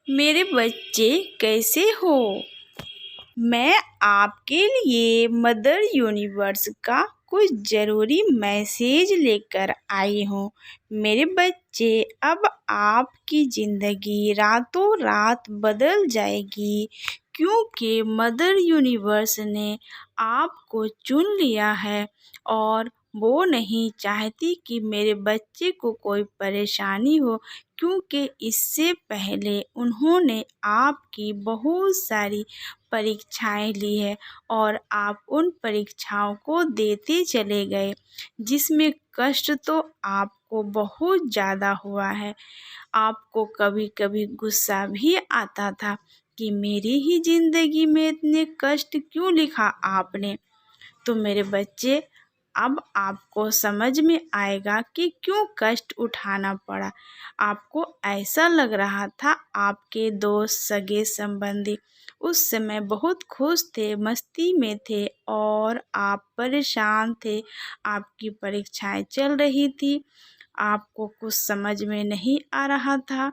मेरे बच्चे कैसे हो। मैं आपके लिए मदर यूनिवर्स का कुछ ज़रूरी मैसेज लेकर आई हूँ। मेरे बच्चे, अब आपकी ज़िंदगी रातों रात बदल जाएगी, क्योंकि मदर यूनिवर्स ने आपको चुन लिया है और वो नहीं चाहती कि मेरे बच्चे को कोई परेशानी हो, क्योंकि इससे पहले उन्होंने आपकी बहुत सारी परीक्षाएं ली है और आप उन परीक्षाओं को देते चले गए, जिसमें कष्ट तो आपको बहुत ज़्यादा हुआ है। आपको कभी कभी गुस्सा भी आता था कि मेरी ही ज़िंदगी में इतने कष्ट क्यों लिखा आपने। तो मेरे बच्चे, अब आपको समझ में आएगा कि क्यों कष्ट उठाना पड़ा। आपको ऐसा लग रहा था आपके दोस्त, सगे संबंधी उस समय बहुत खुश थे, मस्ती में थे और आप परेशान थे। आपकी परीक्षाएं चल रही थी, आपको कुछ समझ में नहीं आ रहा था।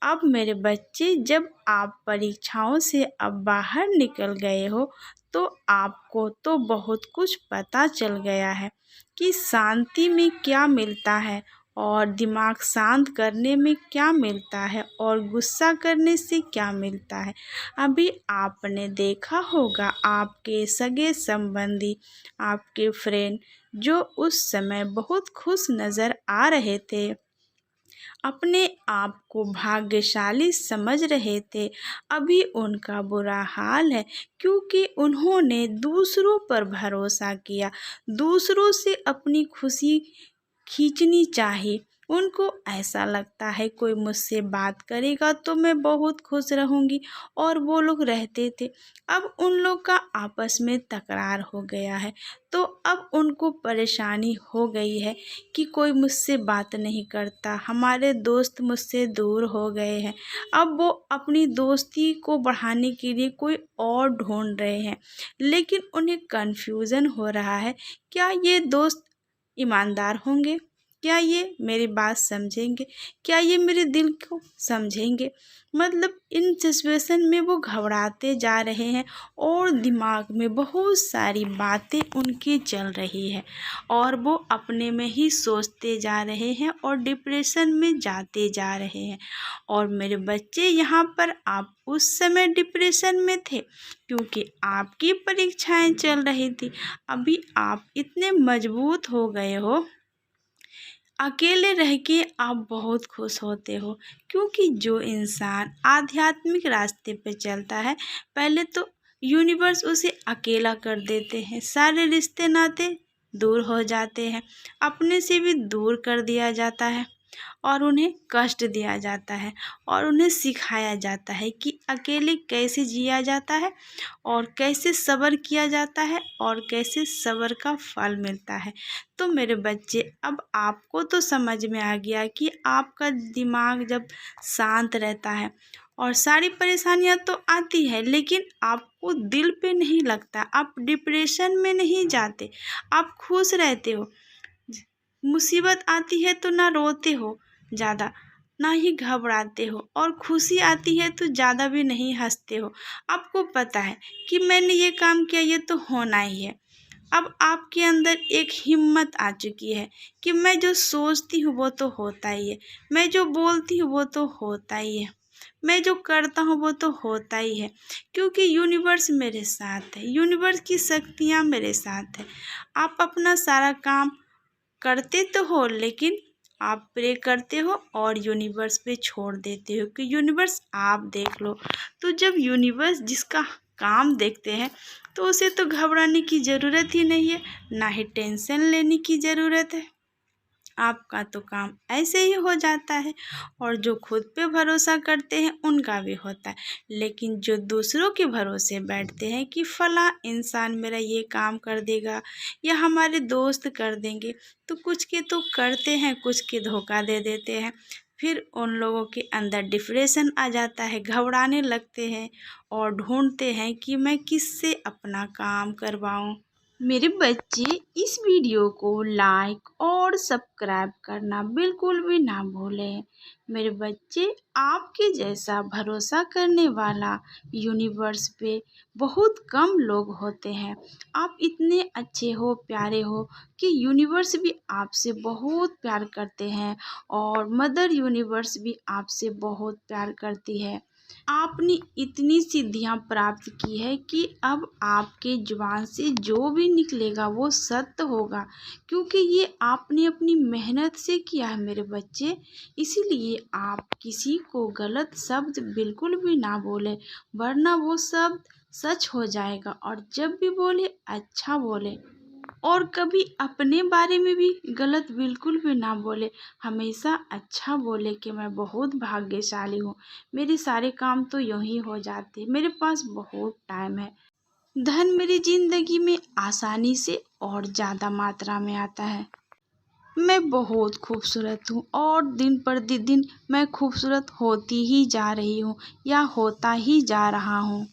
अब मेरे बच्चे, जब आप परीक्षाओं से अब बाहर निकल गए हो, तो आपको तो बहुत कुछ पता चल गया है कि शांति में क्या मिलता है और दिमाग शांत करने में क्या मिलता है और गुस्सा करने से क्या मिलता है। अभी आपने देखा होगा आपके सगे संबंधी, आपके फ्रेंड, जो उस समय बहुत खुश नज़र आ रहे थे, अपने आप को भाग्यशाली समझ रहे थे, अभी उनका बुरा हाल है, क्योंकि उन्होंने दूसरों पर भरोसा किया, दूसरों से अपनी खुशी खींचनी चाहिए। उनको ऐसा लगता है कोई मुझसे बात करेगा तो मैं बहुत खुश रहूँगी, और वो लोग रहते थे। अब उन लोग का आपस में तकरार हो गया है, तो अब उनको परेशानी हो गई है कि कोई मुझसे बात नहीं करता, हमारे दोस्त मुझसे दूर हो गए हैं। अब वो अपनी दोस्ती को बढ़ाने के लिए कोई और ढूंढ रहे हैं, लेकिन उन्हें कन्फ्यूज़न हो रहा है, क्या ये दोस्त ईमानदार होंगे, क्या ये मेरी बात समझेंगे, क्या ये मेरे दिल को समझेंगे। मतलब इन सिचुएशन में वो घबराते जा रहे हैं और दिमाग में बहुत सारी बातें उनकी चल रही है और वो अपने में ही सोचते जा रहे हैं और डिप्रेशन में जाते जा रहे हैं। और मेरे बच्चे, यहाँ पर आप उस समय डिप्रेशन में थे क्योंकि आपकी परीक्षाएं चल रही थी। अभी आप इतने मजबूत हो गए हो, अकेले रह के आप बहुत खुश होते हो, क्योंकि जो इंसान आध्यात्मिक रास्ते पे चलता है, पहले तो यूनिवर्स उसे अकेला कर देते हैं, सारे रिश्ते नाते दूर हो जाते हैं, अपने से भी दूर कर दिया जाता है और उन्हें कष्ट दिया जाता है और उन्हें सिखाया जाता है कि अकेले कैसे जिया जाता है और कैसे सब्र किया जाता है और कैसे सब्र का फल मिलता है। तो मेरे बच्चे, अब आपको तो समझ में आ गया कि आपका दिमाग जब शांत रहता है और सारी परेशानियां तो आती है, लेकिन आपको दिल पे नहीं लगता, आप डिप्रेशन में नहीं जाते, आप खुश रहते हो। मुसीबत आती है तो ना रोते हो ज़्यादा, ना ही घबराते हो, और खुशी आती है तो ज़्यादा भी नहीं हंसते हो। आपको पता है कि मैंने ये काम किया, ये तो होना ही है। अब आपके अंदर एक हिम्मत आ चुकी है कि मैं जो सोचती हूँ वो तो होता ही है, मैं जो बोलती हूँ वो तो होता ही है, मैं जो करता हूँ वो तो होता ही है, क्योंकि यूनिवर्स मेरे साथ है, यूनिवर्स की शक्तियाँ मेरे साथ है। आप अपना सारा काम करते तो हो, लेकिन आप प्रे करते हो और यूनिवर्स पे छोड़ देते हो कि यूनिवर्स आप देख लो। तो जब यूनिवर्स जिसका काम देखते हैं, तो उसे तो घबराने की ज़रूरत ही नहीं है, ना ही टेंशन लेने की ज़रूरत है। आपका तो काम ऐसे ही हो जाता है, और जो खुद पे भरोसा करते हैं उनका भी होता है, लेकिन जो दूसरों के भरोसे बैठते हैं कि फला इंसान मेरा ये काम कर देगा या हमारे दोस्त कर देंगे, तो कुछ के तो करते हैं, कुछ के धोखा दे देते हैं। फिर उन लोगों के अंदर डिप्रेशन आ जाता है, घबराने लगते हैं और ढूंढते हैं कि मैं किससे अपना काम करवाऊं। मेरे बच्चे, इस वीडियो को लाइक और सब्सक्राइब करना बिल्कुल भी ना भूलें। मेरे बच्चे, आपके जैसा भरोसा करने वाला यूनिवर्स पे बहुत कम लोग होते हैं। आप इतने अच्छे हो, प्यारे हो कि यूनिवर्स भी आपसे बहुत प्यार करते हैं और मदर यूनिवर्स भी आपसे बहुत प्यार करती है। आपने इतनी सिद्धियां प्राप्त की है कि अब आपके जुबान से जो भी निकलेगा वो सत्य होगा, क्योंकि ये आपने अपनी मेहनत से किया है मेरे बच्चे। इसीलिए आप किसी को गलत शब्द बिल्कुल भी ना बोले, वरना वो शब्द सच हो जाएगा। और जब भी बोले, अच्छा बोले, और कभी अपने बारे में भी गलत बिल्कुल भी ना बोले। हमेशा अच्छा बोले कि मैं बहुत भाग्यशाली हूँ, मेरे सारे काम तो यूं ही हो जाते, मेरे पास बहुत टाइम है, धन मेरी ज़िंदगी में आसानी से और ज़्यादा मात्रा में आता है। मैं बहुत खूबसूरत हूँ और दिन पर दिन मैं खूबसूरत होती ही जा रही हूँ या होता ही जा रहा हूँ।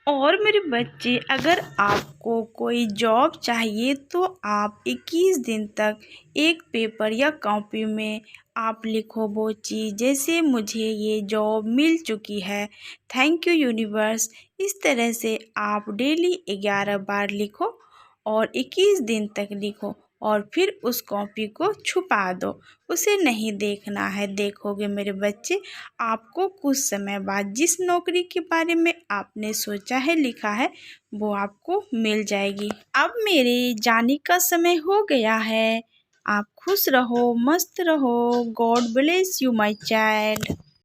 और मेरे बच्चे, अगर आपको कोई जॉब चाहिए तो आप 21 दिन तक एक पेपर या कॉपी में आप लिखो वो चीज़, जैसे मुझे ये जॉब मिल चुकी है, थैंक यू यूनिवर्स। इस तरह से आप डेली 11 बार लिखो और 21 दिन तक लिखो और फिर उस कॉपी को छुपा दो, उसे नहीं देखना है। देखोगे मेरे बच्चे, आपको कुछ समय बाद जिस नौकरी के बारे में आपने सोचा है, लिखा है, वो आपको मिल जाएगी। अब मेरे जाने का समय हो गया है। आप खुश रहो, मस्त रहो। God bless you my child.